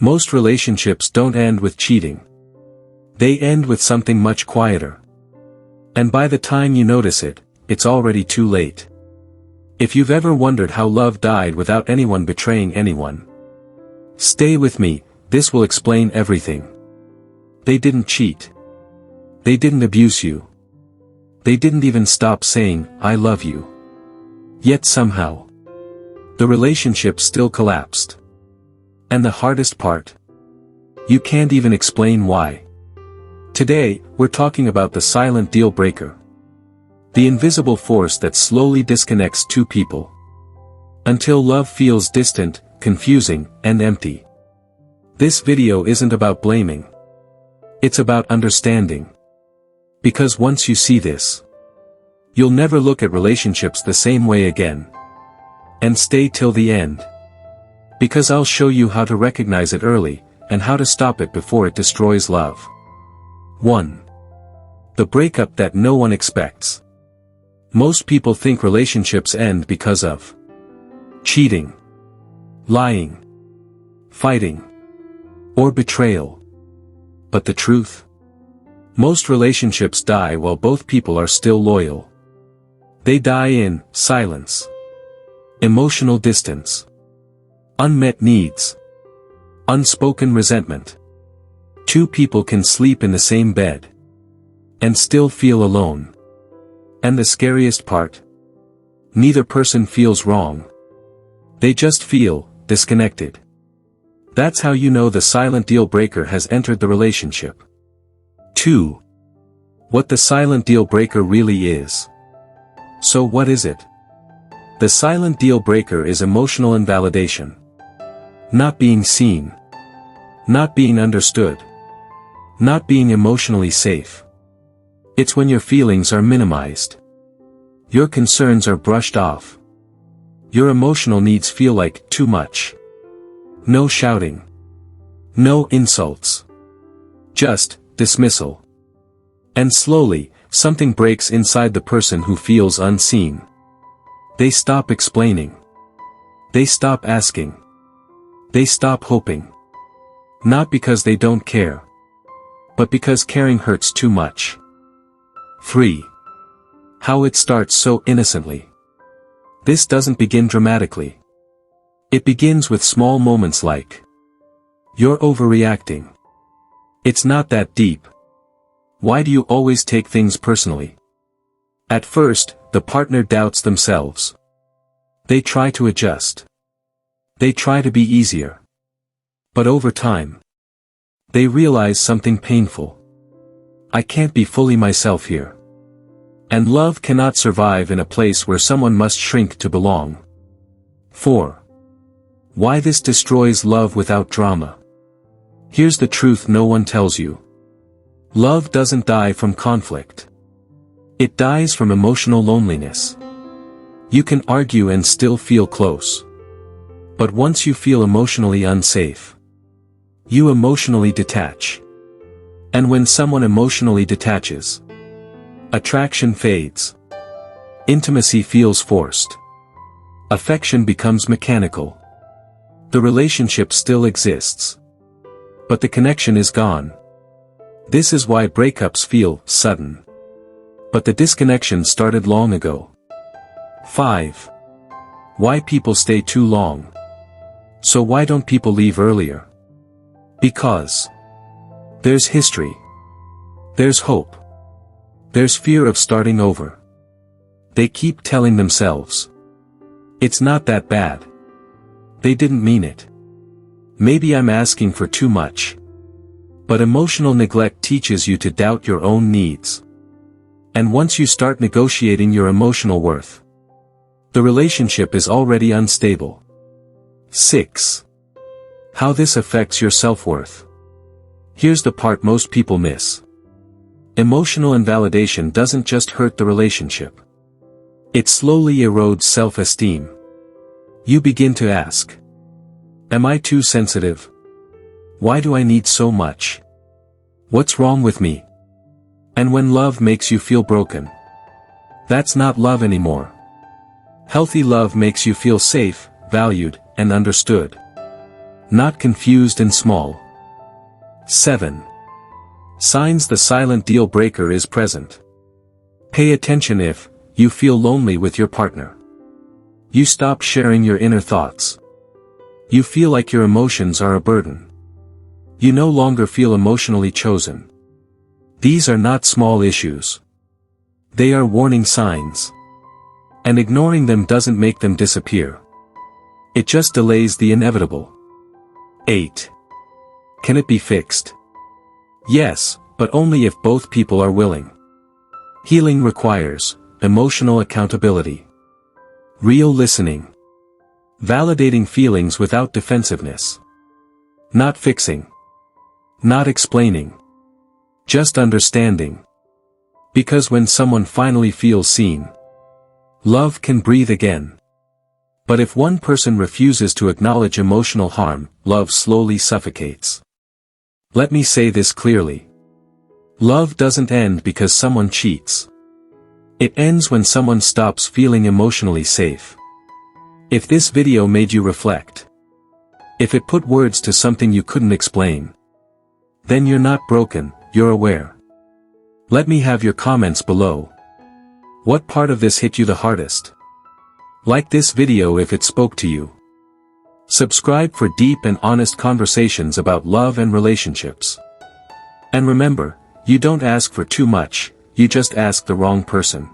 Most relationships don't end with cheating. They end with something much quieter. And by the time you notice it, it's already too late. If you've ever wondered how love died without anyone betraying anyone, stay with me, this will explain everything. They didn't cheat. They didn't abuse you. They didn't even stop saying, "I love you." Yet somehow, the relationship still collapsed. And the hardest part? You can't even explain why. Today, we're talking about the silent deal breaker. The invisible force that slowly disconnects two people. Until love feels distant, confusing, and empty. This video isn't about blaming. It's about understanding. Because once you see this, you'll never look at relationships the same way again. And stay till the end. Because I'll show you how to recognize it early, and how to stop it before it destroys love. 1. The breakup that no one expects. Most people think relationships end because of cheating, lying, fighting, or betrayal. But the truth? Most relationships die while both people are still loyal. They die in silence, emotional distance, unmet needs, unspoken resentment. Two people can sleep in the same bed and still feel alone. And the scariest part? Neither person feels wrong. They just feel disconnected. That's how you know the silent deal breaker has entered the relationship. 2. What the silent deal breaker really is. So what is it? The silent deal breaker is emotional invalidation. Not being seen. Not being understood. Not being emotionally safe. It's when your feelings are minimized. Your concerns are brushed off. Your emotional needs feel like too much. No shouting. No insults. Just dismissal. And slowly, something breaks inside the person who feels unseen. They stop explaining. They stop asking. They stop hoping. Not because they don't care, but because caring hurts too much. 3. How it starts so innocently. This doesn't begin dramatically. It begins with small moments like, "You're overreacting. It's not that deep. Why do you always take things personally?" At first, the partner doubts themselves. They try to adjust. They try to be easier. But over time, they realize something painful. I can't be fully myself here. And love cannot survive in a place where someone must shrink to belong. 4. Why this destroys love without drama. Here's the truth no one tells you. Love doesn't die from conflict. It dies from emotional loneliness. You can argue and still feel close. But once you feel emotionally unsafe, you emotionally detach. And when someone emotionally detaches, attraction fades. Intimacy feels forced. Affection becomes mechanical. The relationship still exists, but the connection is gone. This is why breakups feel sudden. But the disconnection started long ago. 5. Why people stay too long. So why don't people leave earlier? Because there's history. There's hope. There's fear of starting over. They keep telling themselves, "It's not that bad. They didn't mean it. Maybe I'm asking for too much." But emotional neglect teaches you to doubt your own needs. And once you start negotiating your emotional worth, the relationship is already unstable. 6. How this affects your self-worth. Here's the part most people miss. Emotional invalidation doesn't just hurt the relationship. It slowly erodes self-esteem. You begin to ask, am I too sensitive? Why do I need so much? What's wrong with me? And when love makes you feel broken, that's not love anymore. Healthy love makes you feel safe, valued, and understood. not confused and small. 7. Signs the silent deal breaker is present. Pay attention if you feel lonely with your partner. You stop sharing your inner thoughts. You feel like your emotions are a burden. You no longer feel emotionally chosen. These are not small issues. They are warning signs. And ignoring them doesn't make them disappear. It just delays the inevitable. 8. Can it be fixed? Yes, but only if both people are willing. Healing requires emotional accountability, real listening, validating feelings without defensiveness. Not fixing. Not explaining. Just understanding. Because when someone finally feels seen, love can breathe again. But if one person refuses to acknowledge emotional harm, love slowly suffocates. Let me say this clearly. Love doesn't end because someone cheats. It ends when someone stops feeling emotionally safe. If this video made you reflect, if it put words to something you couldn't explain, then you're not broken, you're aware. Let me have your comments below. What part of this hit you the hardest? Like this video if it spoke to you. Subscribe for deep and honest conversations about love and relationships. And remember, you don't ask for too much, you just ask the wrong person.